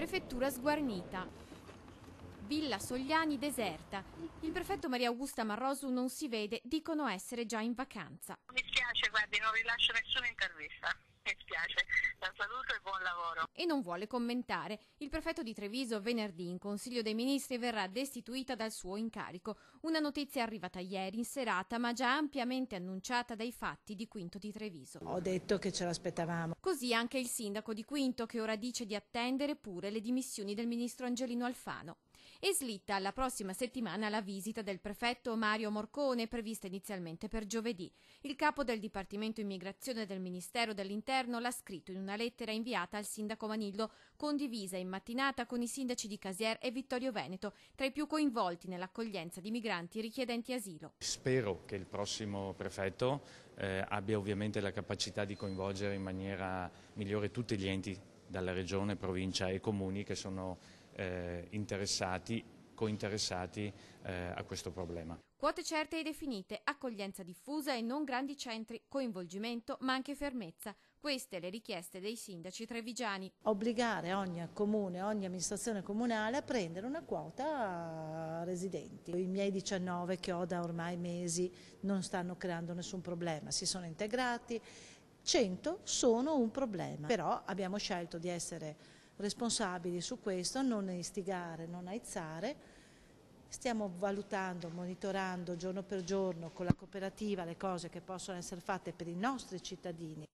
Prefettura sguarnita. Villa Sogliani deserta. Il prefetto Maria Augusta Marrosu non si vede, dicono essere già in vacanza. Mi spiace, guardi, non rilascio nessuna intervista. Mi spiace, la saluto e buon lavoro. E non vuole commentare. Il prefetto di Treviso venerdì in Consiglio dei Ministri verrà destituita dal suo incarico. Una notizia arrivata ieri in serata, ma già ampiamente annunciata dai fatti di Quinto di Treviso. Ho detto che ce l'aspettavamo. Così anche il sindaco di Quinto, che ora dice di attendere pure le dimissioni del ministro Angelino Alfano. E slitta alla prossima settimana la visita del prefetto Mario Morcone, prevista inizialmente per giovedì. Il capo del Dipartimento Immigrazione del Ministero dell'Interno l'ha scritto in una lettera inviata al sindaco Manillo, condivisa in mattinata con i sindaci di Casier e Vittorio Veneto, tra i più coinvolti nell'accoglienza di migranti richiedenti asilo. Spero che il prossimo prefetto abbia ovviamente la capacità di coinvolgere in maniera migliore tutti gli enti dalla regione, provincia e comuni che sono cointeressati a questo problema. Quote certe e definite, accoglienza diffusa e non grandi centri, coinvolgimento ma anche fermezza. Queste le richieste dei sindaci trevigiani. Obbligare ogni comune, ogni amministrazione comunale a prendere una quota residenti. I miei 19 che ho da ormai mesi non stanno creando nessun problema, si sono integrati, 100 sono un problema, però abbiamo scelto di essere responsabili su questo, non istigare, non aizzare. Stiamo valutando, monitorando giorno per giorno con la cooperativa le cose che possono essere fatte per i nostri cittadini.